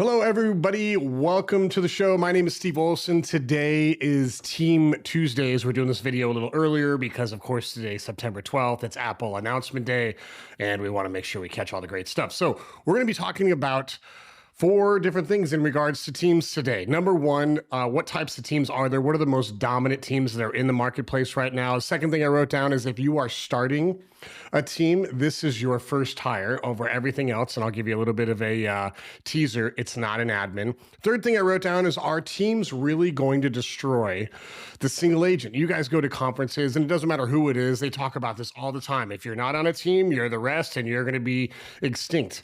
Hello, everybody. Welcome to the show. My name is Steve Olson. Today is Team Tuesdays. We're doing this video a little earlier because, of course, today is September 12th. It's Apple announcement day, and we want to make sure we catch all the great stuff. So we're going to be talking about four different things in regards to teams today. Number one, what types of teams are there? What are the most dominant teams that are in the marketplace right now? The second thing I wrote down is if you are starting a team, this is your first hire over everything else. And I'll give you a little bit of a teaser. It's not an admin. Third thing I wrote down is, are teams really going to destroy the single agent? You guys go to conferences and it doesn't matter who it is. They talk about this all the time. If you're not on a team, you're the rest and you're going to be extinct.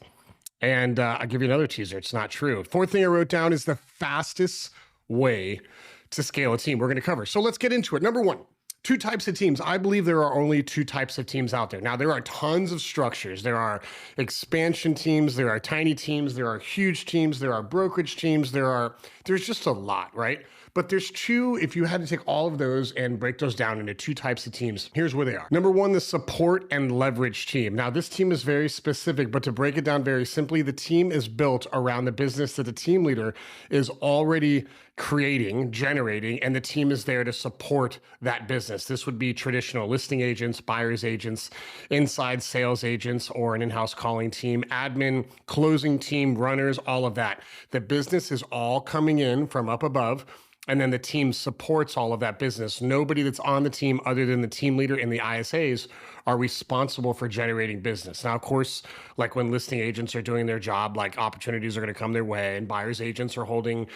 And I'll give you another teaser. It's not true. Fourth thing I wrote down is the fastest way to scale a team we're going to cover. So let's get into it. Number one, two types of teams. I believe there are only two types of teams out there. Now, there are tons of structures. There are expansion teams. There are tiny teams. There are huge teams. There are brokerage teams. There's just a lot, right? But there's two, if you had to take all of those and break those down into two types of teams, here's where they are. Number one, the support and leverage team. Now, this team is very specific, but to break it down very simply, the team is built around the business that the team leader is already creating, generating, and the team is there to support that business. This would be traditional listing agents, buyer's agents, inside sales agents, or an in-house calling team, admin, closing team, runners, all of that. The business is all coming in from up above, and then the team supports all of that business. Nobody that's on the team other than the team leader and the ISAs are responsible for generating business. Now, of course, like when listing agents are doing their job, like opportunities are going to come their way, and buyer's agents are holding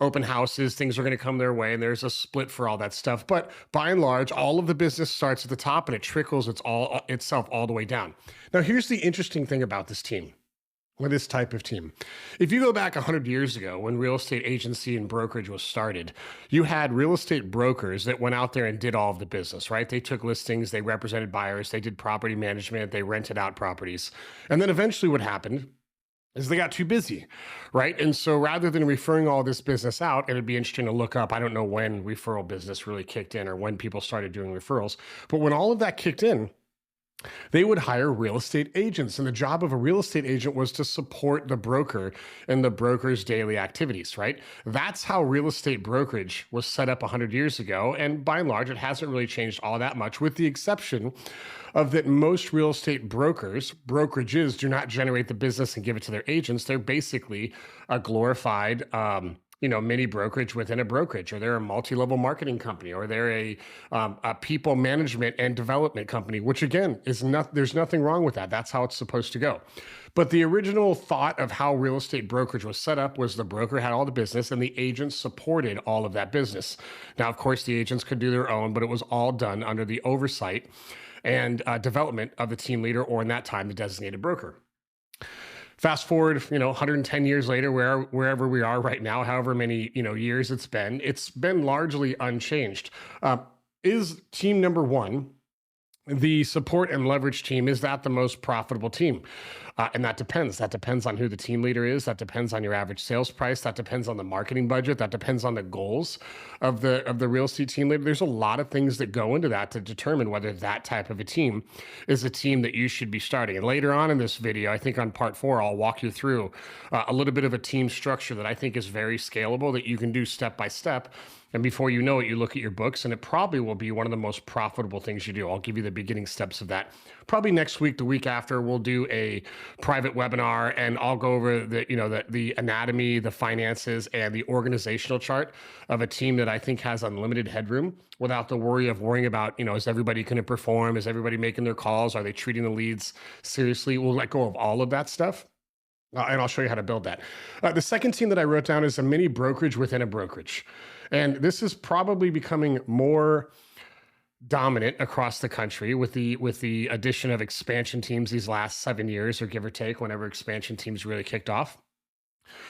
open houses, things are going to come their way, and there's a split for all that stuff. But by and large, all of the business starts at the top and it trickles itself all the way down. Now, here's the interesting thing about this team. With this type of team. If you go back 100 years ago when real estate agency and brokerage was started, you had real estate brokers that went out there and did all of the business, right? They took listings, they represented buyers, they did property management, they rented out properties. And then eventually what happened is they got too busy, right? And so rather than referring all this business out, it'd be interesting to look up, I don't know when referral business really kicked in or when people started doing referrals, but when all of that kicked in, they would hire real estate agents. And the job of a real estate agent was to support the broker in the broker's daily activities, right? That's how real estate brokerage was set up 100 years ago. And by and large, it hasn't really changed all that much, with the exception of that most real estate brokerages do not generate the business and give it to their agents. They're basically a glorified, mini brokerage within a brokerage, or they're a multi-level marketing company, or they're a people management and development company, which again there's nothing wrong with that. That's how it's supposed to go. But the original thought of how real estate brokerage was set up was the broker had all the business and the agents supported all of that business. Now, of course, the agents could do their own, but it was all done under the oversight and development of the team leader, or in that time, the designated broker. Fast forward, 110 years later, wherever we are right now, however many, years it's been largely unchanged. Is team number one, the support and leverage team, is that the most profitable team? And that depends. That depends on who the team leader is. That depends on your average sales price. That depends on the marketing budget. That depends on the goals of the real estate team leader. There's a lot of things that go into that to determine whether that type of a team is a team that you should be starting. And later on in this video, I think on part 4, I'll walk you through a little bit of a team structure that I think is very scalable, that you can do step by step. And before you know it, you look at your books and it probably will be one of the most profitable things you do. I'll give you the beginning steps of that. Probably next week, the week after, we'll do a private webinar and I'll go over the anatomy, the finances, and the organizational chart of a team that I think has unlimited headroom without the worrying about, is everybody going to perform? Is everybody making their calls? Are they treating the leads seriously? We'll let go of all of that stuff. And I'll show you how to build that. The second team that I wrote down is a mini brokerage within a brokerage. And this is probably becoming more dominant across the country with the addition of expansion teams these last 7 years, or give or take, whenever expansion teams really kicked off.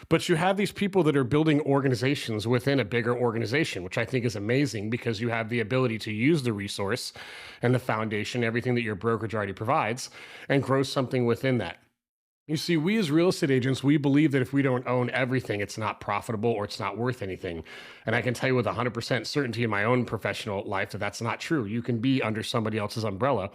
But you have these people that are building organizations within a bigger organization, which I think is amazing because you have the ability to use the resource and the foundation, everything that your brokerage already provides, and grow something within that. You see, we as real estate agents, we believe that if we don't own everything, it's not profitable or it's not worth anything. And I can tell you with 100% certainty in my own professional life that that's not true. You can be under somebody else's umbrella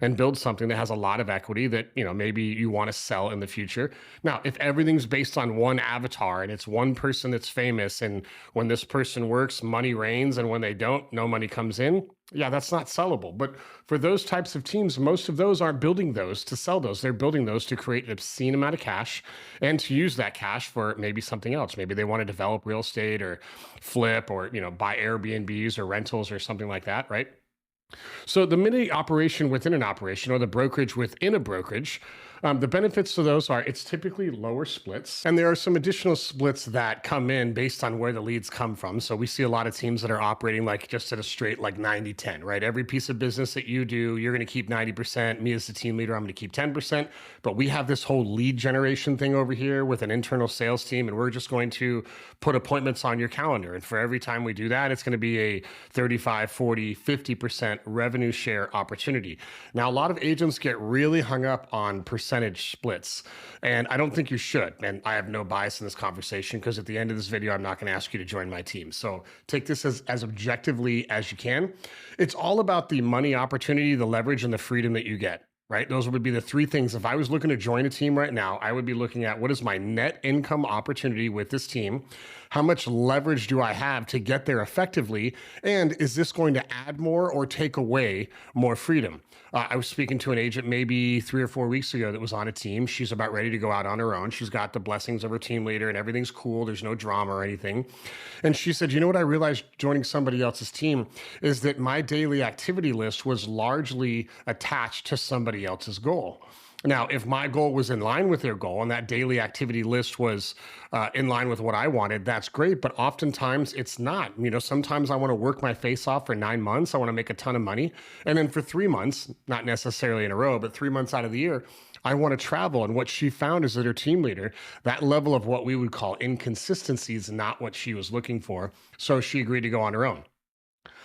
and build something that has a lot of equity that, maybe you want to sell in the future. Now, if everything's based on one avatar and it's one person that's famous, and when this person works, money reigns, and when they don't, no money comes in, yeah, that's not sellable. But for those types of teams, most of those aren't building those to sell those. They're building those to create an obscene amount of cash and to use that cash for maybe something else. Maybe they want to develop real estate or flip or, buy Airbnbs or rentals or something like that, right? So the mini operation within an operation, or the brokerage within a brokerage, the benefits to those are it's typically lower splits. And there are some additional splits that come in based on where the leads come from. So we see a lot of teams that are operating like just at a straight like 90-10, right? Every piece of business that you do, you're going to keep 90%. Me as the team leader, I'm going to keep 10%. But we have this whole lead generation thing over here with an internal sales team, and we're just going to put appointments on your calendar. And for every time we do that, it's going to be a 35, 40, 50% revenue share opportunity. Now, a lot of agents get really hung up on percentage splits, and I don't think you should. And I have no bias in this conversation because at the end of this video, I'm not going to ask you to join my team. So take this as objectively as you can. It's all about the money opportunity, the leverage, and the freedom that you get. Right? Those would be the three things. If I was looking to join a team right now, I would be looking at what is my net income opportunity with this team? How much leverage do I have to get there effectively? And is this going to add more or take away more freedom? I was speaking to an agent maybe 3 or 4 weeks ago that was on a team. She's about ready to go out on her own. She's got the blessings of her team leader and everything's cool. There's no drama or anything. And she said, you know what I realized joining somebody else's team is that my daily activity list was largely attached to somebody else's goal. Now, if my goal was in line with their goal and that daily activity list was in line with what I wanted, that's great. But oftentimes it's not. Sometimes I want to work my face off for 9 months. I want to make a ton of money. And then for 3 months, not necessarily in a row, but 3 months out of the year, I want to travel. And what she found is that her team leader, that level of what we would call inconsistency is not what she was looking for. So she agreed to go on her own.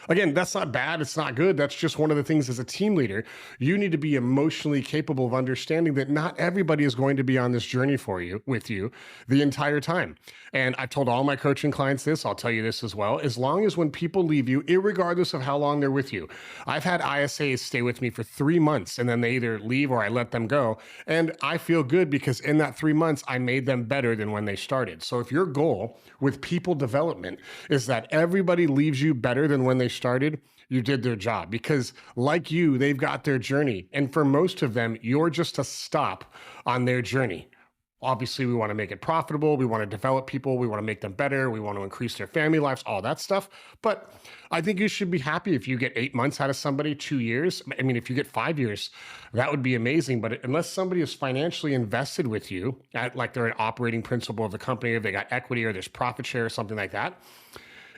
Again, that's not bad. It's not good. That's just one of the things as a team leader, you need to be emotionally capable of understanding that not everybody is going to be on this journey with you the entire time. And I've told all my coaching clients this, I'll tell you this as well. As long as when people leave you, irregardless of how long they're with you, I've had ISAs stay with me for 3 months and then they either leave or I let them go. And I feel good because in that 3 months, I made them better than when they started. So if your goal with people development is that everybody leaves you better than when they started, you did their job, because like you, they've got their journey. And for most of them, you're just a stop on their journey. Obviously, we want to make it profitable. We want to develop people. We want to make them better. We want to increase their family lives, all that stuff. But I think you should be happy if you get 8 months out of somebody, 2 years. I mean, if you get 5 years, that would be amazing. But unless somebody is financially invested with you, like they're an operating principal of the company, or they got equity, or there's profit share or something like that,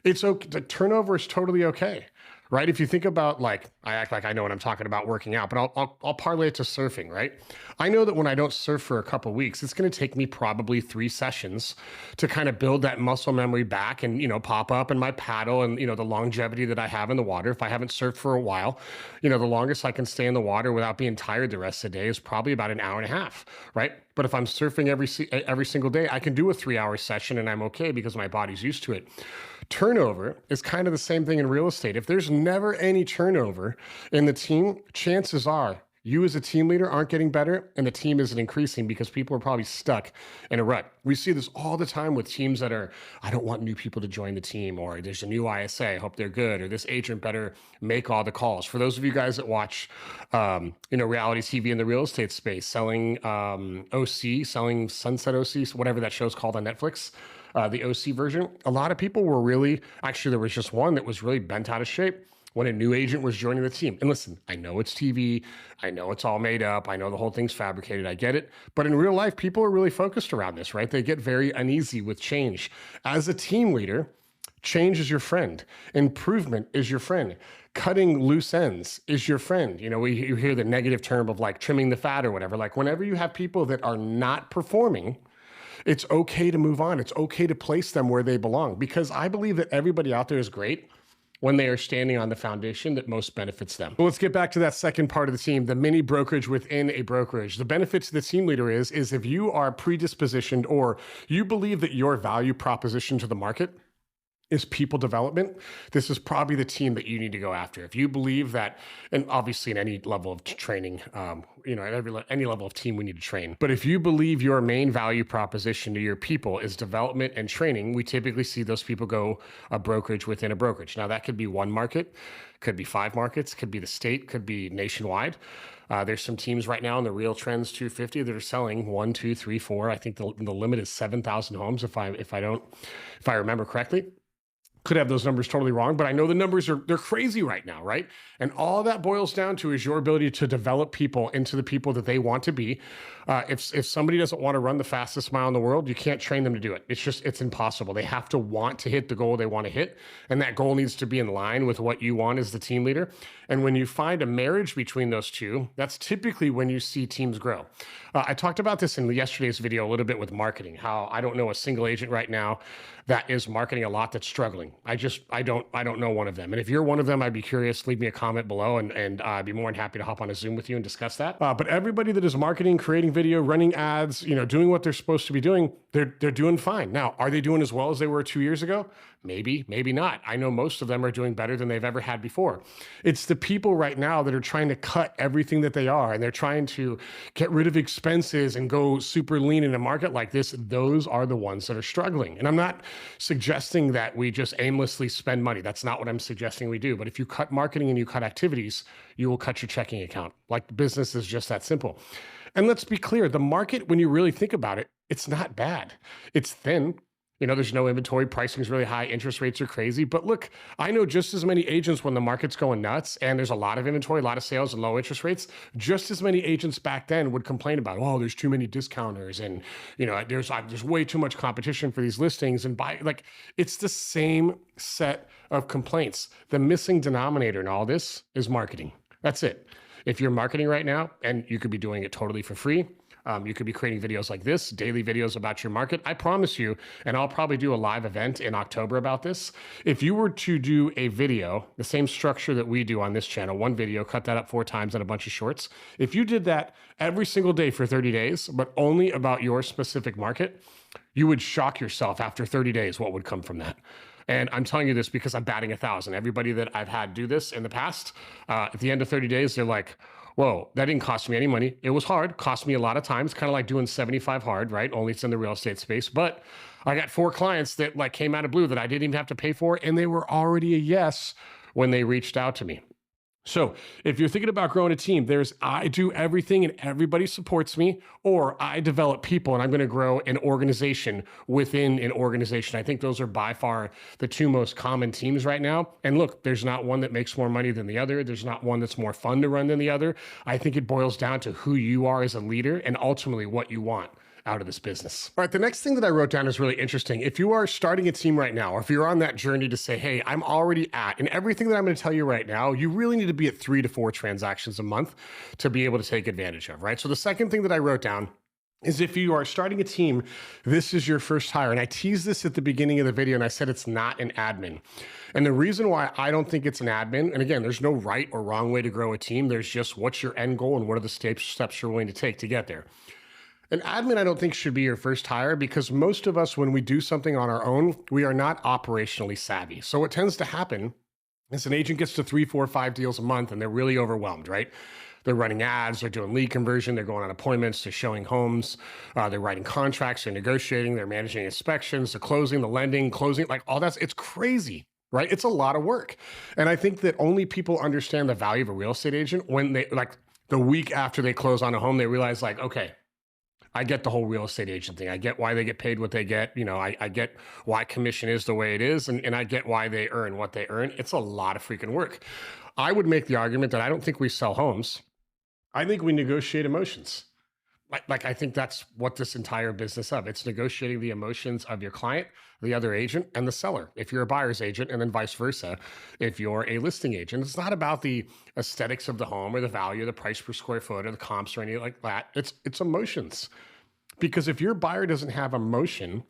it's okay. The turnover is totally okay. Right? If you think about, like, I act like I know what I'm talking about working out, but I'll parlay it to surfing, right? I know that when I don't surf for a couple of weeks, it's going to take me probably 3 sessions to kind of build that muscle memory back and, pop up in my paddle and, the longevity that I have in the water. If I haven't surfed for a while, the longest I can stay in the water without being tired the rest of the day is probably about an hour and a half, right? But if I'm surfing every single day, I can do a 3-hour session and I'm okay because my body's used to it. Turnover is kind of the same thing in real estate. If there's never any turnover in the team, chances are you as a team leader aren't getting better and the team isn't increasing because people are probably stuck in a rut. We see this all the time with teams that are, I don't want new people to join the team, or there's a new ISA, I hope they're good, or this agent better make all the calls. For those of you guys that watch, reality TV in the real estate space, selling selling Sunset OC, whatever that show's called on Netflix, the OC version, a lot of people were really, actually there was just one that was really bent out of shape when a new agent was joining the team. And listen, I know it's TV, I know it's all made up, I know the whole thing's fabricated, I get it. But in real life, people are really focused around this, right? They get very uneasy with change. As a team leader, change is your friend. Improvement is your friend. Cutting loose ends is your friend. You hear the negative term of like trimming the fat or whatever. Like whenever you have people that are not performing, it's okay to move on. It's okay to place them where they belong, because I believe that everybody out there is great when they are standing on the foundation that most benefits them. Well, let's get back to that second part of the team, the mini brokerage within a brokerage. The benefit to the team leader is if you are predispositioned or you believe that your value proposition to the market is people development, this is probably the team that you need to go after. If you believe that, and obviously in any level of training, at any level of team, we need to train. But if you believe your main value proposition to your people is development and training, we typically see those people go a brokerage within a brokerage. Now that could be one market, could be 5 markets, could be the state, could be nationwide. There's some teams right now in the Real Trends 250 that are selling 1, 2, 3, 4. I think the limit is 7,000 homes if I remember correctly. Could have those numbers totally wrong, but I know the numbers they're crazy right now, right? And all that boils down to is your ability to develop people into the people that they want to be. If somebody doesn't want to run the fastest mile in the world, you can't train them to do it. It's impossible. They have to want to hit the goal they want to hit, and that goal needs to be in line with what you want as the team leader. And when you find a marriage between those two, that's typically when you see teams grow. I talked about this in yesterday's video a little bit with marketing, how I don't know a single agent right now that is marketing a lot that's struggling. I don't know one of them. And if you're one of them, I'd be curious, leave me a comment below and I'd be more than happy to hop on a Zoom with you and discuss that. But everybody that is marketing, creating video, running ads, doing what they're supposed to be doing, they're doing fine. Now, are they doing as well as they were 2 years ago? Maybe, maybe not. I know most of them are doing better than they've ever had before. It's the people right now that are trying to cut everything that they are, and they're trying to get rid of expenses and go super lean in a market like this. Those are the ones that are struggling. And I'm not suggesting that we just aimlessly spend money. That's not what I'm suggesting we do. But if you cut marketing and you cut activities, you will cut your checking account. Like, business is just that simple. And let's be clear, the market, when you really think about it, it's not bad. It's thin. There's no inventory, pricing is really high, interest rates are crazy. But look, I know just as many agents when the market's going nuts and there's a lot of inventory, a lot of sales and low interest rates, just as many agents back then would complain about, oh, there's too many discounters and, there's way too much competition for these listings and it's the same set of complaints. The missing denominator in all this is marketing. That's it. If you're marketing right now, and you could be doing it totally for free, you could be creating videos like this, daily videos about your market. I promise you, and I'll probably do a live event in October about this. If you were to do a video, the same structure that we do on this channel, one video, cut that up 4 times and a bunch of shorts. If you did that every single day for 30 days, but only about your specific market, you would shock yourself after 30 days what would come from that. And I'm telling you this because I'm batting 1,000. Everybody that I've had do this in the past, at the end of 30 days, they're like, whoa, that didn't cost me any money. It was hard, cost me a lot of time. It's kind of like doing 75 hard, right? Only it's in the real estate space. But I got 4 clients that came out of blue that I didn't even have to pay for, and they were already a yes when they reached out to me. So if you're thinking about growing a team, I do everything and everybody supports me, or I develop people and I'm going to grow an organization within an organization. I think those are by far the 2 most common teams right now. And look, there's not one that makes more money than the other. There's not one that's more fun to run than the other. I think it boils down to who you are as a leader and ultimately what you want out of this business. All right, the next thing that I wrote down is really interesting. If you are starting a team right now, or if you're on that journey to say, hey, I'm already at, and everything that I'm going to tell you right now, you really need to be at 3 to 4 transactions a month to be able to take advantage of, right? So the second thing that I wrote down is if you are starting a team, this is your first hire. And I teased this at the beginning of the video and I said it's not an admin. And the reason why I don't think it's an admin, and again, there's no right or wrong way to grow a team. There's just what's your end goal and what are the steps you're willing to take to get there. An admin, I don't think, should be your first hire because most of us, when we do something on our own, we are not operationally savvy. So what tends to happen is an agent gets to 3, 4, 5 deals a month and they're really overwhelmed, right? They're running ads, they're doing lead conversion, they're going on appointments, they're showing homes, they're writing contracts, they're negotiating, they're managing inspections, the closing, the lending, closing, all that's, it's crazy, right? It's a lot of work. And I think that only people understand the value of a real estate agent when they, the week after they close on a home, they realize okay, I get the whole real estate agent thing. I get why they get paid what they get. I get why commission is the way it is. And I get why they earn what they earn. It's a lot of freaking work. I would make the argument that I don't think we sell homes. I think we negotiate emotions. I think that's what this entire business of. It's negotiating the emotions of your client, the other agent, and the seller. If you're a buyer's agent, and then vice versa, if you're a listing agent. It's not about the aesthetics of the home or the value, the price per square foot, or the comps or anything like that. It's emotions. Because if your buyer doesn't have emotion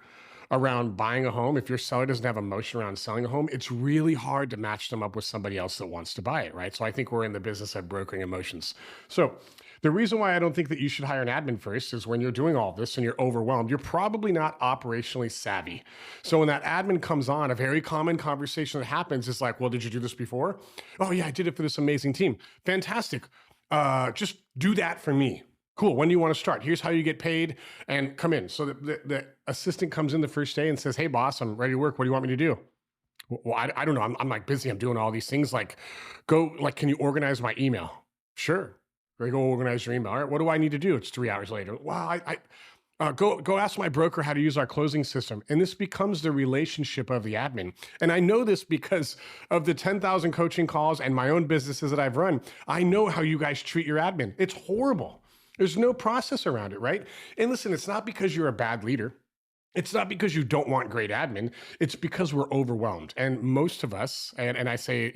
around buying a home, if your seller doesn't have emotion around selling a home, it's really hard to match them up with somebody else that wants to buy it, right? So I think we're in the business of brokering emotions. So The reason why I don't think that you should hire an admin first is when you're doing all this and you're overwhelmed, you're probably not operationally savvy. So when that admin comes on, a very common conversation that happens is like, well, did you do this before? Oh yeah, I did it for this amazing team. Fantastic. Just do that for me. Cool. When do you want to start? Here's how you get paid and come in. So the assistant comes in the first day and says, hey boss, I'm ready to work. What do you want me to do? Well, I don't know. I'm like busy. I'm doing all these things. Like, can you organize my email? Sure. Go organize your email. All right. What do I need to do? It's 3 hours later. Wow. Go ask my broker how to use our closing system. And this becomes the relationship of the admin. And I know this because of the 10,000 coaching calls and my own businesses that I've run. I know how you guys treat your admin. It's horrible. There's no process around it, right? And listen, it's not because you're a bad leader. It's not because you don't want great admin. It's because we're overwhelmed. And most of us, and I say,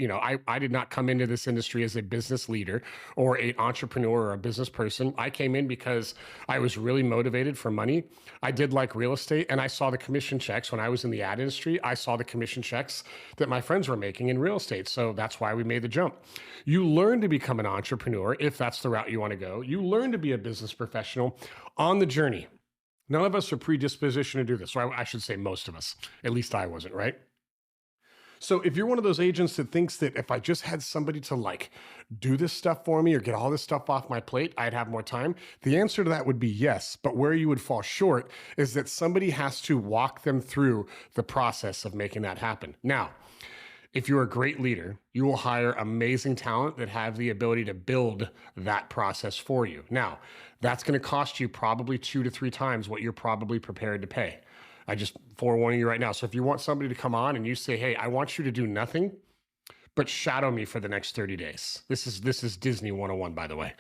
I did not come into this industry as a business leader or an entrepreneur or a business person. I came in because I was really motivated for money. I did like real estate, and I saw the commission checks when I was in the ad industry. I saw the commission checks that my friends were making in real estate. So that's why we made the jump. You learn to become an entrepreneur if that's the route you want to go. You learn to be a business professional on the journey. None of us are predispositioned to do this. So I should say most of us. At least I wasn't, right? So if you're one of those agents that thinks that if I just had somebody to do this stuff for me or get all this stuff off my plate, I'd have more time, the answer to that would be yes. But where you would fall short is that somebody has to walk them through the process of making that happen. Now, if you're a great leader, you will hire amazing talent that have the ability to build that process for you. Now, that's going to cost you probably 2 to 3 times what you're probably prepared to pay. I just forewarning you right now. So if you want somebody to come on and you say, hey, I want you to do nothing but shadow me for the next 30 days. This is Disney 101, by the way.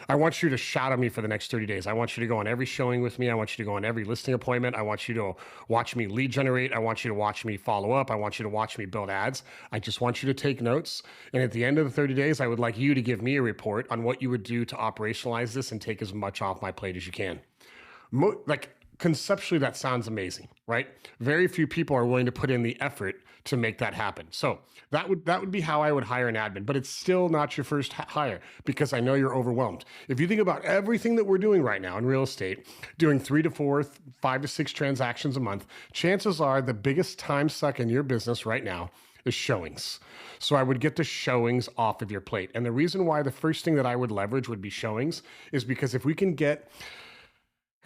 I want you to shadow me for the next 30 days. I want you to go on every showing with me. I want you to go on every listing appointment. I want you to watch me lead generate. I want you to watch me follow up. I want you to watch me build ads. I just want you to take notes. And at the end of the 30 days, I would like you to give me a report on what you would do to operationalize this and take as much off my plate as you can. Conceptually, that sounds amazing, right? Very few people are willing to put in the effort to make that happen. So that would be how I would hire an admin, but it's still not your first hire because I know you're overwhelmed. If you think about everything that we're doing right now in real estate, doing 3 to 4, 5 to 6 transactions a month, chances are the biggest time suck in your business right now is showings. So I would get the showings off of your plate. And the reason why the first thing that I would leverage would be showings is because if we can get,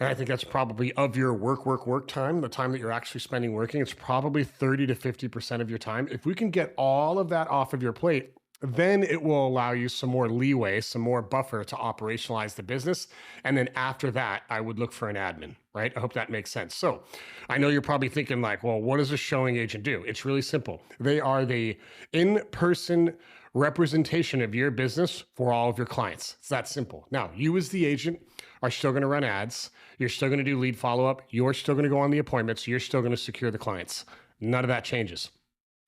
and I think that's probably of your work time, the time that you're actually spending working, it's probably 30 to 50% of your time. If we can get all of that off of your plate, then it will allow you some more leeway, some more buffer to operationalize the business. And then after that, I would look for an admin, right? I hope that makes sense. So I know you're probably thinking well, what does a showing agent do? It's really simple. They are the in-person representation of your business for all of your clients. It's that simple. Now, you as the agent are still going to run ads. You're still going to do lead follow-up. You're still going to go on the appointments. You're still going to secure the clients. None of that changes.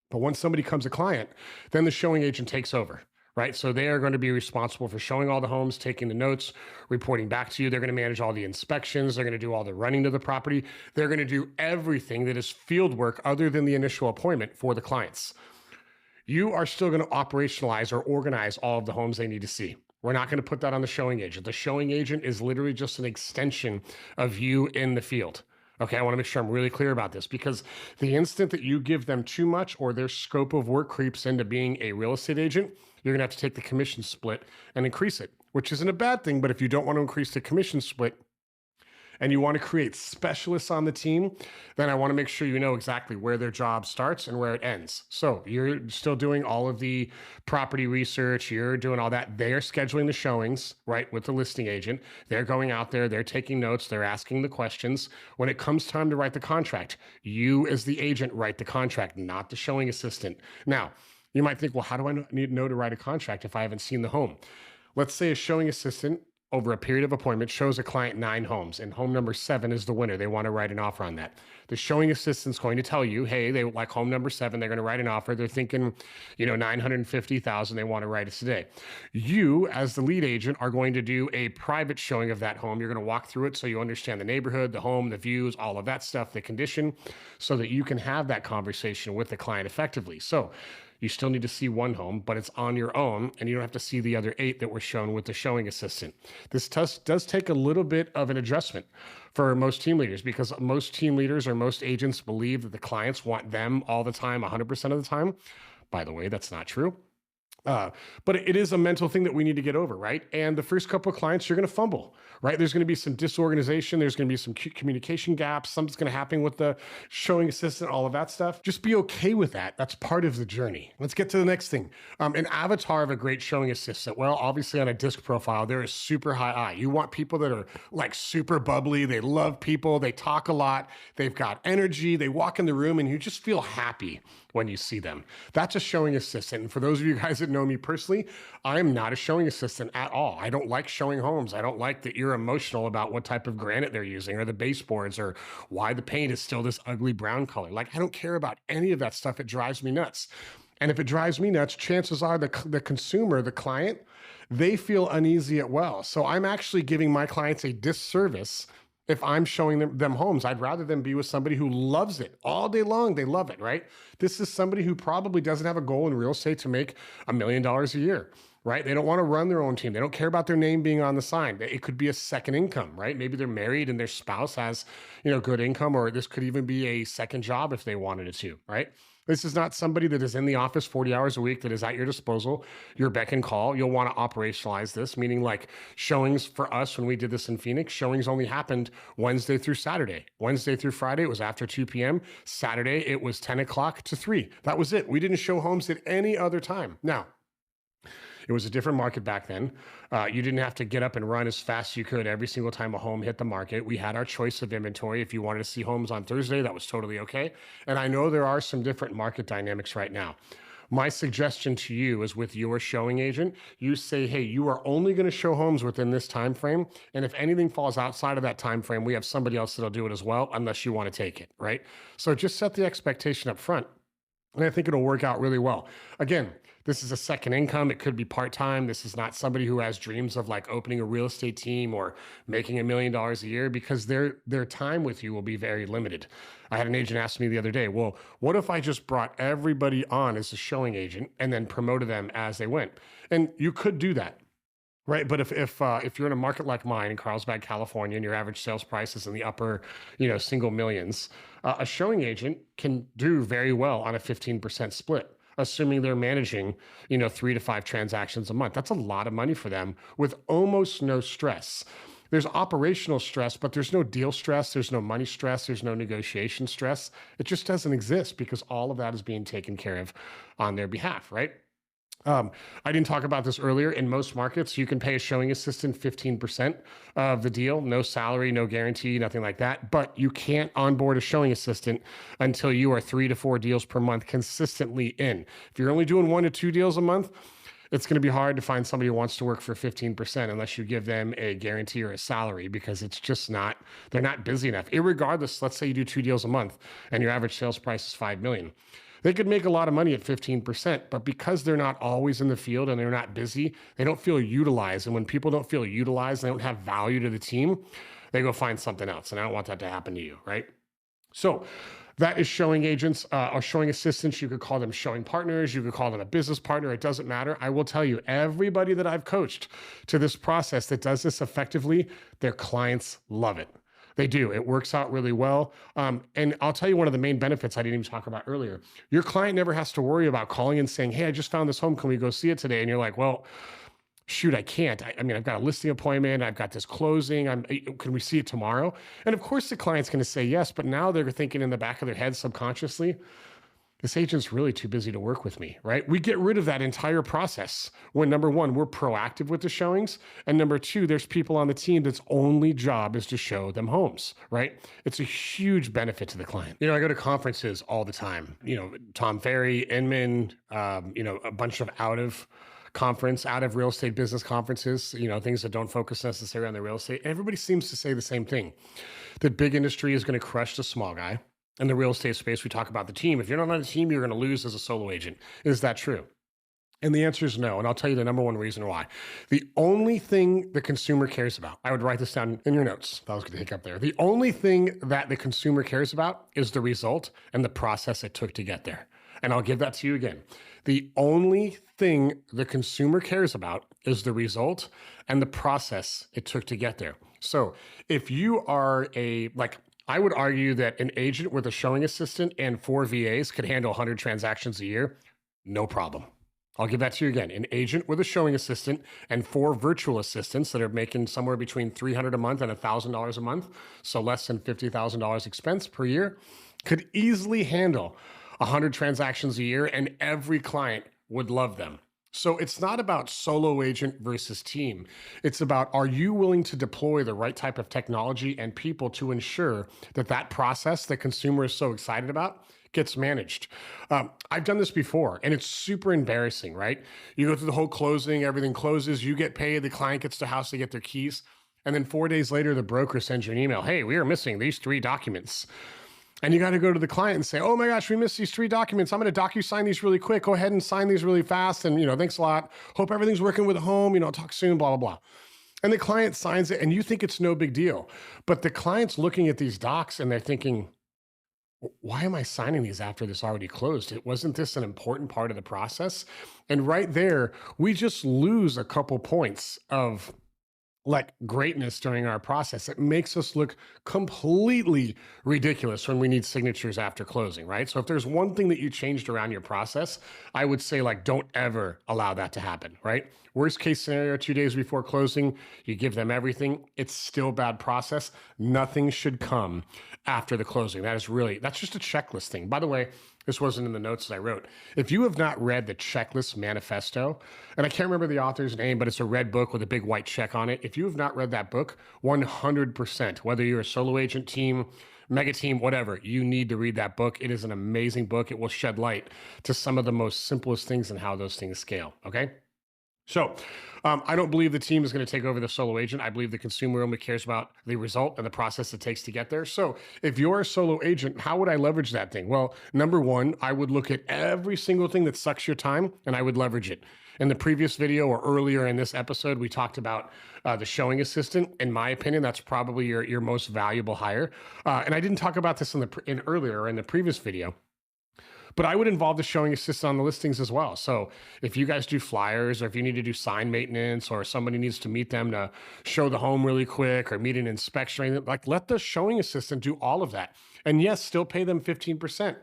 But once somebody becomes a client, then the showing agent takes over, right? So they are going to be responsible for showing all the homes, taking the notes, reporting back to you. They're going to manage all the inspections. They're going to do all the running to the property. They're going to do everything that is field work other than the initial appointment for the clients. You are still going to operationalize or organize all of the homes they need to see. We're not going to put that on the showing agent. The showing agent is literally just an extension of you in the field. Okay, I want to make sure I'm really clear about this because the instant that you give them too much or their scope of work creeps into being a real estate agent, you're going to have to take the commission split and increase it, which isn't a bad thing. But if you don't want to increase the commission split, and you want to create specialists on the team, then I want to make sure you know exactly where their job starts and where it ends. So you're still doing all of the property research, you're doing all that. They're scheduling the showings, right, with the listing agent. They're going out there, they're taking notes, they're asking the questions. When it comes time to write the contract, you as the agent write the contract, not the showing assistant. Now, you might think, well, how do I need to know to write a contract if I haven't seen the home? Let's say a showing assistant over a period of appointment shows a client 9 homes and home number 7 is the winner. They want to write an offer on that. The showing assistant's going to tell you, hey, they like home number 7. They're going to write an offer. They're thinking, $950,000. They want to write it today. You, as the lead agent, are going to do a private showing of that home. You're going to walk through it so you understand the neighborhood, the home, the views, all of that stuff, the condition, so that you can have that conversation with the client effectively. So You still need to see one home, but it's on your own, and you don't have to see the other 8 that were shown with the showing assistant. This does take a little bit of an adjustment for most team leaders, because most team leaders or most agents believe that the clients want them all the time, 100% of the time. By the way, that's not true. But it is a mental thing that we need to get over, right? And the first couple of clients, you're going to fumble, right? There's going to be some disorganization. There's going to be some communication gaps. Something's going to happen with the showing assistant, all of that stuff. Just be okay with that. That's part of the journey. Let's get to the next thing. An avatar of a great showing assistant. Well, obviously on a disc profile, there is super high eye. You want people that are like super bubbly. They love people. They talk a lot. They've got energy. They walk in the room and you just feel happy when you see them. That's a showing assistant. And for those of you guys that know me personally, I'm not a showing assistant at all. I don't like showing homes. I don't like that you're emotional about what type of granite they're using or the baseboards or why the paint is still this ugly brown color. Like, I don't care about any of that stuff. It drives me nuts. And if it drives me nuts, chances are the consumer, the client, they feel uneasy as well. So I'm actually giving my clients a disservice if I'm showing them homes. I'd rather them be with somebody who loves it all day long. They love it, right? This is somebody who probably doesn't have a goal in real estate to make $1 million a year, right? They don't want to run their own team. They don't care about their name being on the sign. It could be a second income, right? Maybe they're married and their spouse has, good income, or this could even be a second job if they wanted it to, right? This is not somebody that is in the office 40 hours a week that is at your disposal, your beck and call. You'll want to operationalize this, meaning like showings for us when we did this in Phoenix, showings only happened Wednesday through Saturday. Wednesday through Friday, it was after 2 p.m. Saturday, it was 10 o'clock to 3. That was it. We didn't show homes at any other time. Now, it was a different market back then. You didn't have to get up and run as fast as you could every single time a home hit the market. We had our choice of inventory. If you wanted to see homes on Thursday, that was totally okay. And I know there are some different market dynamics right now. My suggestion to you is with your showing agent, you say, hey, you are only going to show homes within this time frame. And if anything falls outside of that time frame, we have somebody else that'll do it as well, unless you want to take it, right? So just set the expectation up front. And I think it'll work out really well. Again, this is a second income. It could be part-time. This is not somebody who has dreams of like opening a real estate team or making $1 million a year, because their time with you will be very limited. I had an agent ask me the other day, well, what if I just brought everybody on as a showing agent and then promoted them as they went? And you could do that. Right. But if you're in a market like mine in Carlsbad, California, and your average sales price is in the upper, single millions, a showing agent can do very well on a 15% split, assuming they're managing, 3 to 5 transactions a month. That's a lot of money for them with almost no stress. There's operational stress, but there's no deal stress. There's no money stress. There's no negotiation stress. It just doesn't exist because all of that is being taken care of on their behalf, right? I didn't talk about this earlier. In most markets, you can pay a showing assistant 15% of the deal, no salary, no guarantee, nothing like that. But you can't onboard a showing assistant until you are 3 to 4 deals per month consistently in. If you're only doing 1 to 2 deals a month, it's going to be hard to find somebody who wants to work for 15% unless you give them a guarantee or a salary, because it's just not, they're not busy enough. Irregardless, let's say you do 2 deals a month and your average sales price is $5 million. They could make a lot of money at 15%, but because they're not always in the field and they're not busy, they don't feel utilized. And when people don't feel utilized, they don't have value to the team, they go find something else. And I don't want that to happen to you, right? So that is showing agents or showing assistants. You could call them showing partners. You could call them a business partner. It doesn't matter. I will tell you, everybody that I've coached to this process that does this effectively, their clients love it. They do. It works out really well. And I'll tell you one of the main benefits I didn't even talk about earlier. Your client never has to worry about calling and saying, hey, I just found this home. Can we go see it today? And you're like, well, shoot, I can't. I mean, I've got a listing appointment. I've got this closing. Can we see it tomorrow? And of course the client's going to say yes, but now they're thinking in the back of their head subconsciously, this agent's really too busy to work with me, right? We get rid of that entire process when, number one, we're proactive with the showings. And number two, there's people on the team that's only job is to show them homes, right? It's a huge benefit to the client. I go to conferences all the time, Tom Ferry, Inman, a bunch of out of real estate business conferences, things that don't focus necessarily on the real estate. Everybody seems to say the same thing. The big industry is going to crush the small guy. In the real estate space, we talk about the team. If you're not on a team, you're going to lose as a solo agent. Is that true? And the answer is no. And I'll tell you the number one reason why. The only thing the consumer cares about, I would write this down in your notes. That was going to hiccup there. The only thing that the consumer cares about is the result and the process it took to get there. And I'll give that to you again. The only thing the consumer cares about is the result and the process it took to get there. So if you are I would argue that an agent with a showing assistant and 4 VAs could handle 100 transactions a year, no problem. I'll give that to you again. An agent with a showing assistant and 4 virtual assistants that are making somewhere between $300 a month and $1,000 a month, so less than $50,000 expense per year, could easily handle 100 transactions a year, and every client would love them. So it's not about solo agent versus team. It's about, are you willing to deploy the right type of technology and people to ensure that that process that consumer is so excited about gets managed. I've done this before, and it's super embarrassing, right? You go through the whole closing, everything closes, you get paid, the client gets to the house, they get their keys, and then 4 days later, the broker sends you an email. Hey, we are missing these 3 documents. And you got to go to the client and say, oh my gosh, we missed these 3 documents. I'm going to DocuSign these really quick. Go ahead and sign these really fast. And, thanks a lot. Hope everything's working with home. Talk soon, blah, blah, blah. And the client signs it, and you think it's no big deal. But the client's looking at these docs and they're thinking, why am I signing these after this already closed? Wasn't this an important part of the process? And right there, we just lose a couple points of greatness during our process. It makes us look completely ridiculous when we need signatures after closing, right? So if there's one thing that you changed around your process, I would say don't ever allow that to happen, right? Worst case scenario, 2 days before closing, you give them everything. It's still bad process. Nothing should come after the closing. That's just a checklist thing. By the way, this wasn't in the notes that I wrote. If you have not read the Checklist Manifesto, and I can't remember the author's name, but it's a red book with a big white check on it. If you have not read that book, 100%, whether you're a solo agent team, mega team, whatever, you need to read that book. It is an amazing book. It will shed light to some of the most simplest things and how those things scale, okay? So I don't believe the team is going to take over the solo agent. I believe the consumer only cares about the result and the process it takes to get there. So if you're a solo agent, how would I leverage that thing? Well, number one, I would look at every single thing that sucks your time and I would leverage it. In the previous video or earlier in this episode, we talked about the showing assistant. In my opinion, that's probably your most valuable hire. And I didn't talk about this in the previous video. But I would involve the showing assistant on the listings as well. So if you guys do flyers, or if you need to do sign maintenance, or somebody needs to meet them to show the home really quick or meet an inspection, let the showing assistant do all of that. And yes, still pay them 15%,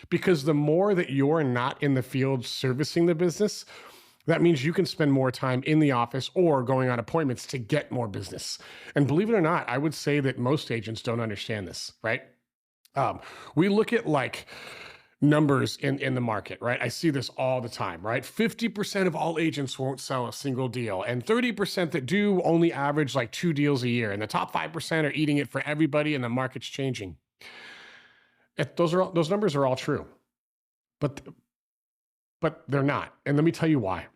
because the more that you're not in the field servicing the business, that means you can spend more time in the office or going on appointments to get more business. And believe it or not, I would say that most agents don't understand this, right? We look at numbers in the market, right? I see this all the time, right? 50% of all agents won't sell a single deal, and 30% that do only average 2 deals a year, and the top 5% are eating it for everybody, and the market's changing. Those numbers are all true, but they're not. And let me tell you why.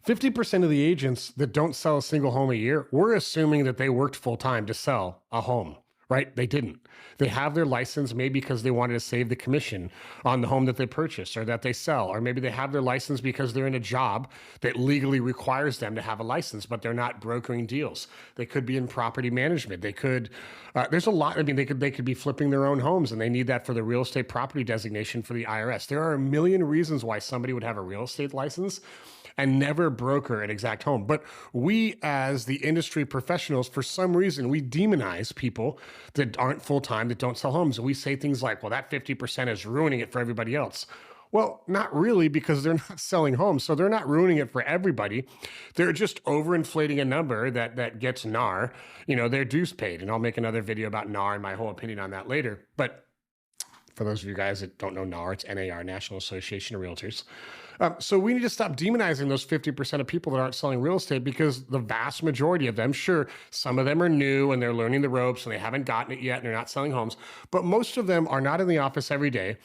50% of the agents that don't sell a single home a year, we're assuming that they worked full time to sell a home. Right? They didn't. They have their license maybe because they wanted to save the commission on the home that they purchase or that they sell, or maybe they have their license because they're in a job that legally requires them to have a license, but they're not brokering deals. They could be in property management. They could, there's a lot. I mean, they could be flipping their own homes, and they need that for the real estate property designation for the IRS. There are a million reasons why somebody would have a real estate license and never broker an exact home. But we, as the industry professionals, for some reason, we demonize people that aren't full-time, that don't sell homes. And we say things like, well, that 50% is ruining it for everybody else. Well, not really, because they're not selling homes. So they're not ruining it for everybody. They're just overinflating a number that gets NAR, their dues paid. And I'll make another video about NAR and my whole opinion on that later. But for those of you guys that don't know NAR, it's NAR, National Association of Realtors. So we need to stop demonizing those 50% of people that aren't selling real estate, because the vast majority of them, sure, some of them are new and they're learning the ropes and they haven't gotten it yet and they're not selling homes, but most of them are not in the office every day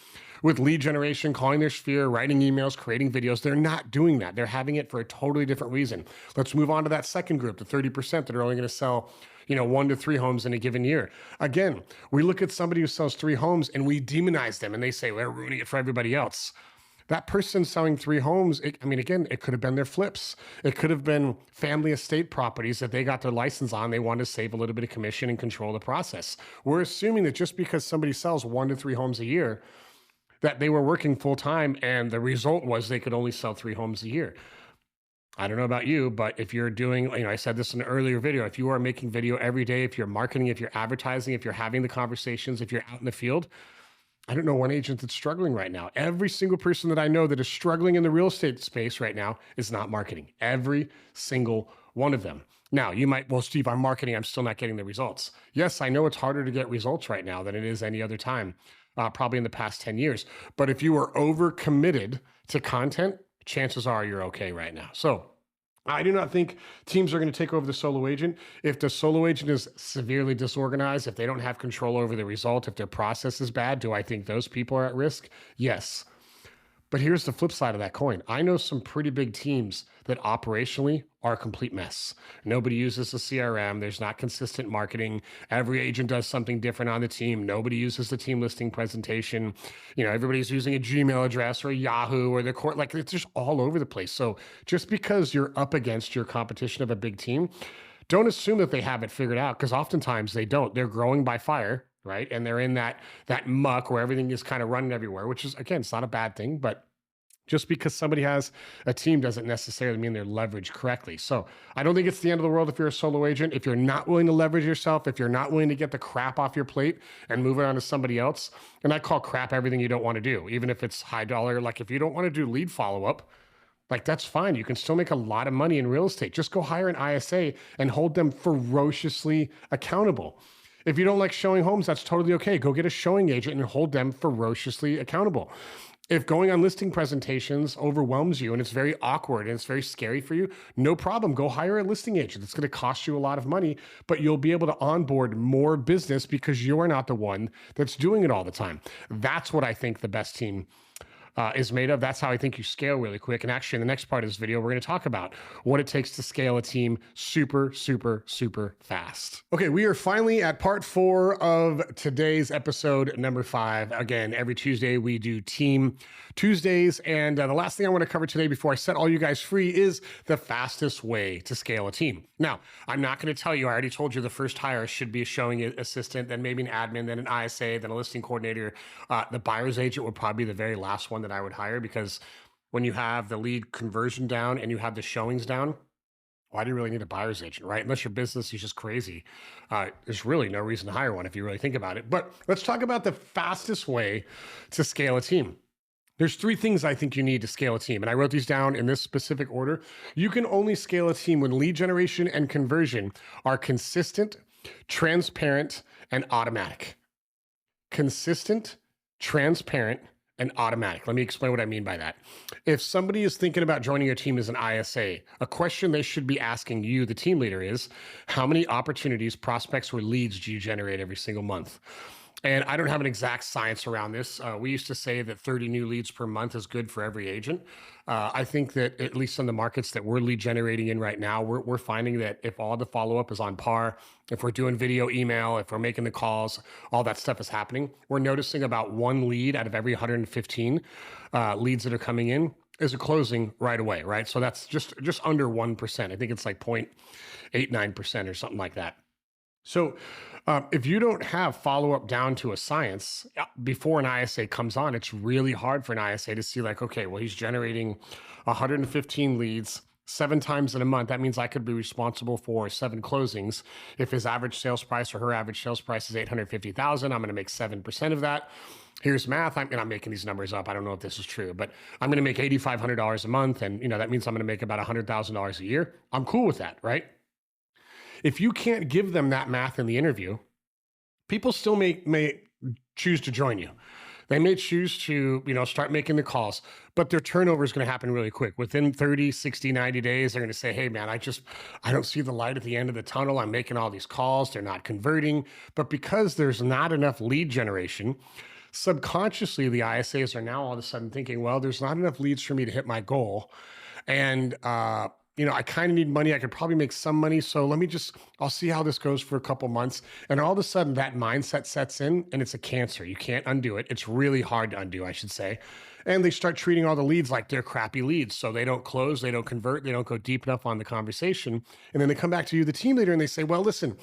with lead generation, calling their sphere, writing emails, creating videos. They're not doing that. They're having it for a totally different reason. Let's move on to that second group, the 30% that are only going to sell 1 to 3 homes in a given year. Again, we look at somebody who sells 3 homes and we demonize them, and they say, we're ruining it for everybody else. That person selling 3 homes, it could have been their flips. It could have been family estate properties that they got their license on. They wanted to save a little bit of commission and control the process. We're assuming that just because somebody sells 1 to 3 homes a year, that they were working full time and the result was they could only sell 3 homes a year. I don't know about you, but if you're doing, I said this in an earlier video, if you are making video every day, if you're marketing, if you're advertising, if you're having the conversations, if you're out in the field, I don't know one agent that's struggling right now. Every single person that I know that is struggling in the real estate space right now is not marketing. Every single one of them. Now, you might, well, Steve, I'm marketing, I'm still not getting the results. Yes, I know it's harder to get results right now than it is any other time, probably in the past 10 years. But if you are overcommitted to content, chances are you're okay right now. So I do not think teams are going to take over the solo agent. If the solo agent is severely disorganized, if they don't have control over the result, if their process is bad, do I think those people are at risk? Yes. But here's the flip side of that coin. I know some pretty big teams that operationally are a complete mess. Nobody uses the CRM. There's not consistent marketing. Every agent does something different on the team. Nobody uses the team listing presentation. Everybody's using a Gmail address or a Yahoo or the court. Like, it's just all over the place. So just because you're up against your competition of a big team, don't assume that they have it figured out, because oftentimes they don't. They're growing by fire, right? And they're in that muck where everything is kind of running everywhere, which is, again, it's not a bad thing, but just because somebody has a team doesn't necessarily mean they're leveraged correctly. So I don't think it's the end of the world if you're a solo agent. If you're not willing to leverage yourself, if you're not willing to get the crap off your plate and move it on to somebody else, and I call crap everything you don't want to do, even if it's high dollar. Like, if you don't want to do lead follow-up, like, that's fine. You can still make a lot of money in real estate. Just go hire an ISA and hold them ferociously accountable. If you don't like showing homes, that's totally okay. Go get a showing agent and hold them ferociously accountable. If going on listing presentations overwhelms you and it's very awkward and it's very scary for you, no problem. Go hire a listing agent. It's going to cost you a lot of money, but you'll be able to onboard more business because you're not the one that's doing it all the time. That's what I think the best team is made of. That's how I think you scale really quick. And actually, in the next part of this video, we're going to talk about what it takes to scale a team super, super, super fast. Okay, we are finally at part 4 of today's episode number 5. Again, every Tuesday we do Team Tuesdays. And the last thing I want to cover today before I set all you guys free is the fastest way to scale a team. Now, I'm not going to tell you, I already told you the first hire should be a showing assistant, then maybe an admin, then an ISA, then a listing coordinator. The buyer's agent would probably be the very last one that I would hire, because when you have the lead conversion down and you have the showings down, why do you really need a buyer's agent, right? Unless your business is just crazy. There's really no reason to hire one if you really think about it. But let's talk about the fastest way to scale a team. There's 3 things I think you need to scale a team, and I wrote these down in this specific order. You can only scale a team when lead generation and conversion are consistent, transparent, and automatic. Consistent, transparent, and automatic. Let me explain what I mean by that. If somebody is thinking about joining your team as an ISA, a question they should be asking you, the team leader, is how many opportunities, prospects, or leads do you generate every single month? And I don't have an exact science around this. We used to say that 30 new leads per month is good for every agent. I think that at least in the markets that we're lead generating in right now, we're finding that if all the follow-up is on par, if we're doing video, email, if we're making the calls, all that stuff is happening. We're noticing about 1 lead out of every 115 leads that are coming in is a closing right away, right? So that's just under 1%. I think it's like 0.89% or something like that. So if you don't have follow-up down to a science before an ISA comes on, it's really hard for an ISA to see, like, okay, well, he's generating 115 leads 7 times in a month. That means I could be responsible for 7 closings. If his average sales price or her average sales price is $850,000, I'm going to make 7% of that. Here's math. I'm making these numbers up. I don't know if this is true, but I'm going to make $8,500 a month. And, that means I'm going to make about $100,000 a year. I'm cool with that, right? If you can't give them that math in the interview, people still may choose to join you. They may choose to, start making the calls, but their turnover is going to happen really quick. Within 30, 60, 90 days, they're going to say, hey, man, I don't see the light at the end of the tunnel. I'm making all these calls. They're not converting. But because there's not enough lead generation, subconsciously, the ISAs are now all of a sudden thinking, well, there's not enough leads for me to hit my goal. And, I kind of need money. I could probably make some money. So I'll see how this goes for a couple months. And all of a sudden that mindset sets in and it's a cancer. You can't undo it. It's really hard to undo, I should say. And they start treating all the leads like they're crappy leads. So they don't close, they don't convert, they don't go deep enough on the conversation. And then they come back to you, the team leader, and they say, well, listen,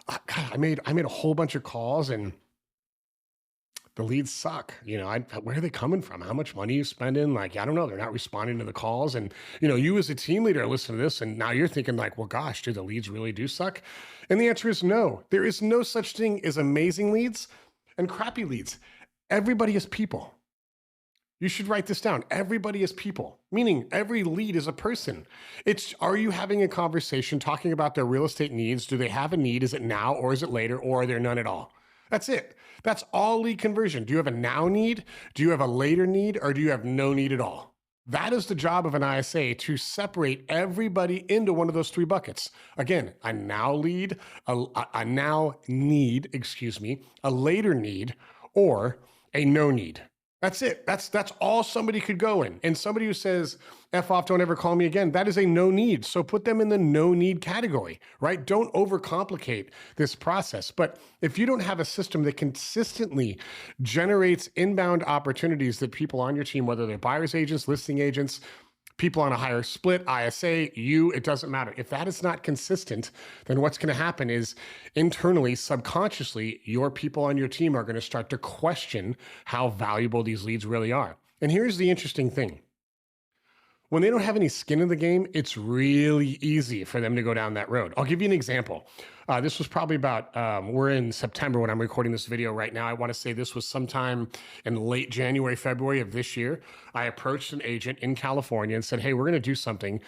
God, I made a whole bunch of calls and the leads suck. Where are they coming from? How much money are you spending? Like, I don't know. They're not responding to the calls. And, you as a team leader listen to this and now you're thinking like, well, gosh, do the leads really do suck? And the answer is no. There is no such thing as amazing leads and crappy leads. Everybody is people. You should write this down. Everybody is people, meaning every lead is a person. Are you having a conversation talking about their real estate needs? Do they have a need? Is it now or is it later, or are there none at all? That's it. That's all lead conversion. Do you have a now need? Do you have a later need? Or do you have no need at all? That is the job of an ISA, to separate everybody into one of those three buckets. Again, a now lead, a now need, a later need, or a no need. That's it. That's all somebody could go in. And somebody who says, F off, don't ever call me again, that is a no need. So put them in the no need category, right? Don't overcomplicate this process. But if you don't have a system that consistently generates inbound opportunities that people on your team, whether they're buyer's agents, listing agents, people on a higher split, ISA, it doesn't matter. If that is not consistent, then what's going to happen is internally, subconsciously, your people on your team are going to start to question how valuable these leads really are. And here's the interesting thing. When they don't have any skin in the game, it's really easy for them to go down that road. I'll give you an example. This was probably about, we're in September when I'm recording this video right now. I want to say this was sometime in late January, February of this year. I approached an agent in California and said, hey, we're going to do something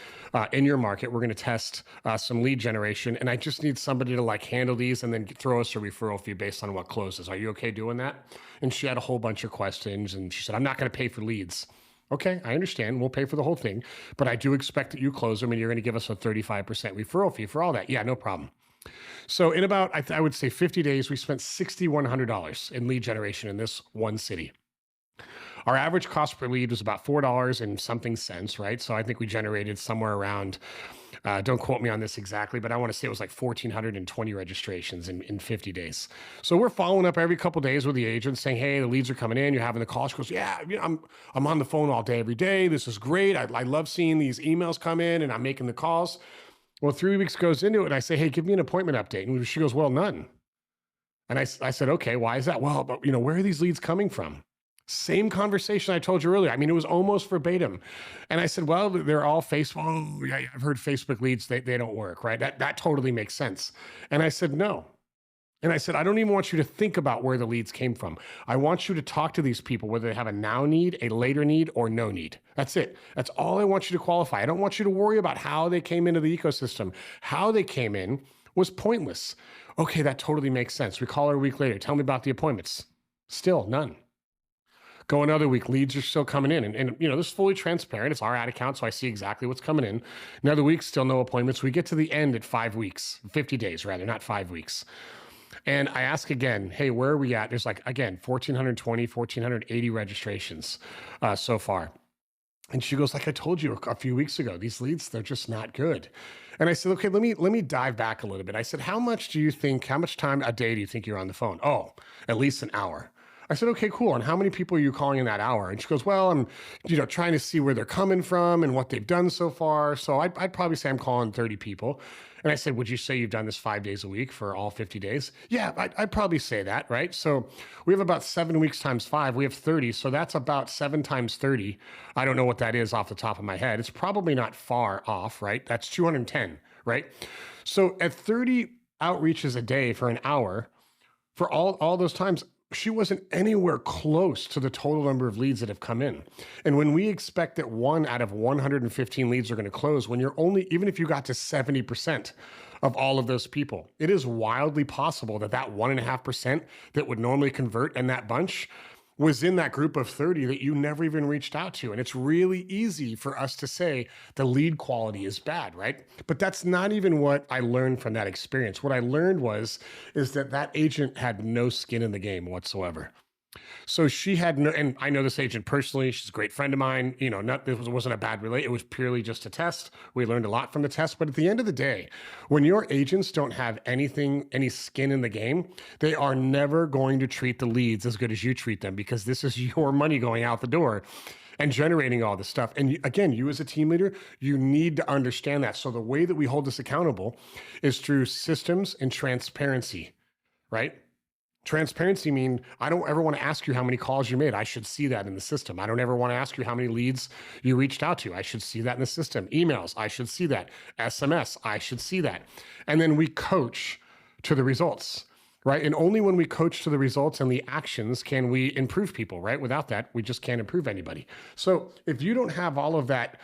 in your market. We're going to test some lead generation. And I just need somebody to like handle these and then throw us a referral fee based on what closes. Are you okay doing that? And she had a whole bunch of questions. And she said, I'm not going to pay for leads. Okay, I understand. We'll pay for the whole thing, but I do expect that you close them and you're going to give us a 35% referral fee for all that. Yeah, no problem. So in about, I would say 50 days, we spent $6,100 in lead generation in this one city. Our average cost per lead was about $4 and something cents, right? So I think we generated somewhere around, don't quote me on this exactly, but I want to say it was like 1,420 registrations in 50 days. So we're following up every couple of days with the agent saying, hey, the leads are coming in. You're having the call. She goes, yeah, I'm on the phone all day, every day. This is great. I love seeing these emails come in and I'm making the calls. Well, 3 weeks goes into it and I say, hey, give me an appointment update. And she goes, well, none. And I said, okay, why is that? Well, but where are these leads coming from? Same conversation I told you earlier. I mean, it was almost verbatim. And I said, well, they're all Facebook. Oh, yeah, I've heard Facebook leads. They don't work, right? That totally makes sense. And I said, no. And I said, I don't even want you to think about where the leads came from. I want you to talk to these people, whether they have a now need, a later need, or no need. That's it. That's all I want you to qualify. I don't want you to worry about how they came into the ecosystem. How they came in was pointless. Okay, that totally makes sense. We call her a week later. Tell me about the appointments. Still none. Go another week, leads are still coming in. And this is fully transparent. It's our ad account, so I see exactly what's coming in. Another week, still no appointments. We get to the end at 5 weeks, 50 days rather, not 5 weeks. And I ask again, hey, where are we at? There's like, again, 1,420, 1,480 registrations so far. And she goes, like I told you a few weeks ago, these leads, they're just not good. And I said, okay, let me dive back a little bit. I said, how much time a day do you think you're on the phone? Oh, at least an hour. I said, okay, cool. And how many people are you calling in that hour? And she goes, well, I'm, trying to see where they're coming from and what they've done so far. So I'd probably say I'm calling 30 people. And I said, would you say you've done this 5 days a week for all 50 days? Yeah, I'd probably say that, right? So we have about 7 weeks times 5. We have 30. So that's about 7 times 30. I don't know what that is off the top of my head. It's probably not far off, right? That's 210, right? So at 30 outreaches a day for an hour, for all those times, she wasn't anywhere close to the total number of leads that have come in. And when we expect that 1 out of 115 leads are going to close, when you're even if you got to 70% of all of those people, it is wildly possible that 1.5% that would normally convert in that bunch was in that group of 30 that you never even reached out to. And it's really easy for us to say the lead quality is bad, right? But that's not even what I learned from that experience. What I learned is that agent had no skin in the game whatsoever. So she had no, and I know this agent personally. She's a great friend of mine. This wasn't a bad relate. It was purely just a test. We learned a lot from the test. But at the end of the day, when your agents don't have any skin in the game, they are never going to treat the leads as good as you treat them, because this is your money going out the door and generating all this stuff. And again, you as a team leader, you need to understand that. So the way that we hold this accountable is through systems and transparency, right? Transparency mean I don't ever want to ask you how many calls you made. I should see that in the system. I don't ever want to ask you how many leads you reached out to. I should see that in the system. Emails, I should see that. SMS, I should see that. And then we coach to the results, right? And only when we coach to the results and the actions can we improve people, right? Without that, we just can't improve anybody. So if you don't have all of that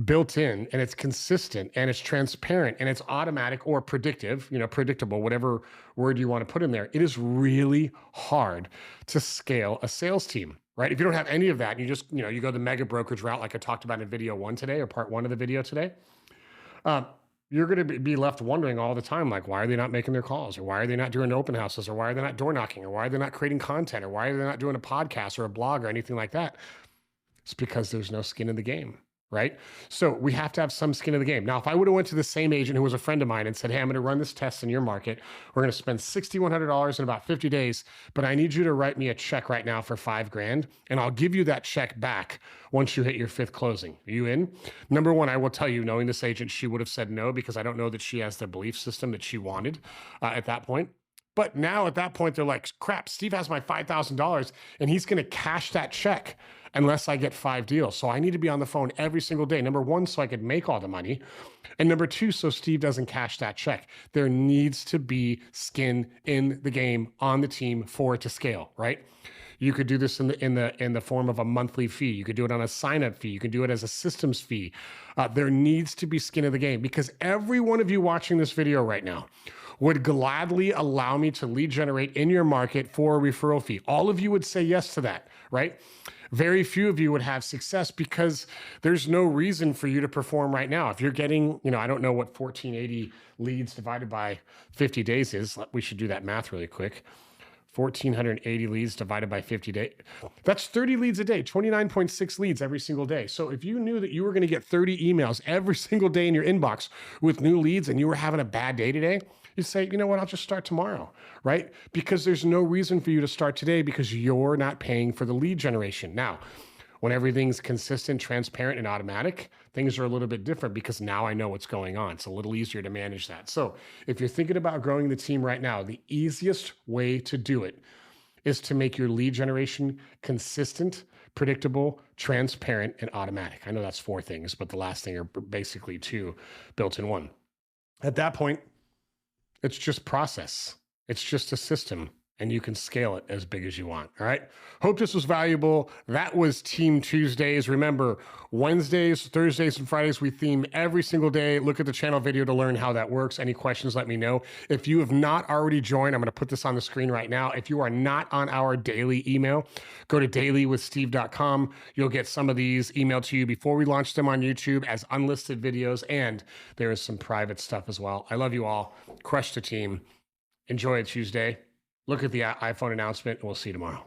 built in and it's consistent and it's transparent and it's automatic or predictive, predictable, whatever word you want to put in there, it is really hard to scale a sales team, right? If you don't have any of that, you just, you go the mega brokerage route, like I talked about in video 1 today or part 1 of the video today, you're going to be left wondering all the time, like, why are they not making their calls? Or why are they not doing open houses? Or why are they not door knocking? Or why are they not creating content? Or why are they not doing a podcast or a blog or anything like that? It's because there's no skin in the game. Right? So we have to have some skin in the game. Now, if I would have went to the same agent who was a friend of mine and said, hey, I'm going to run this test in your market. We're going to spend $6,100 in about 50 days, but I need you to write me a check right now for $5,000 and I'll give you that check back once you hit your 5th closing. Are you in? Number one, I will tell you, knowing this agent, she would have said no because I don't know that she has the belief system that she wanted at that point. But now at that point, they're like, crap, Steve has my $5,000 and he's going to cash that check unless I get 5 deals. So I need to be on the phone every single day. Number one, so I could make all the money. And number two, so Steve doesn't cash that check. There needs to be skin in the game on the team for it to scale, right? You could do this in the form of a monthly fee. You could do it on a sign-up fee. You can do it as a systems fee. There needs to be skin in the game because every one of you watching this video right now would gladly allow me to lead generate in your market for a referral fee. All of you would say yes to that, right? Very few of you would have success because there's no reason for you to perform right now. If you're getting, I don't know what 1480 leads divided by 50 days is. We should do that math really quick. 1,480 leads divided by 50 days. That's 30 leads a day, 29.6 leads every single day. So if you knew that you were going to get 30 emails every single day in your inbox with new leads and you were having a bad day today, you'd say, you know what, I'll just start tomorrow, right? Because there's no reason for you to start today because you're not paying for the lead generation. Now, when everything's consistent, transparent, and automatic, things are a little bit different because now I know what's going on. It's a little easier to manage that. So if you're thinking about growing the team right now, the easiest way to do it is to make your lead generation consistent, predictable, transparent, and automatic. I know that's 4 things, but the last thing are basically 2 built in 1. At that point, it's just process. It's just a system. And you can scale it as big as you want. All right. Hope this was valuable. That was Team Tuesdays. Remember, Wednesdays, Thursdays, and Fridays, we theme every single day. Look at the channel video to learn how that works. Any questions, let me know. If you have not already joined, I'm going to put this on the screen right now. If you are not on our daily email, go to dailywithsteve.com. You'll get some of these emailed to you before we launch them on YouTube as unlisted videos. And there is some private stuff as well. I love you all. Crush the team. Enjoy a Tuesday. Look at the iPhone announcement, and we'll see you tomorrow.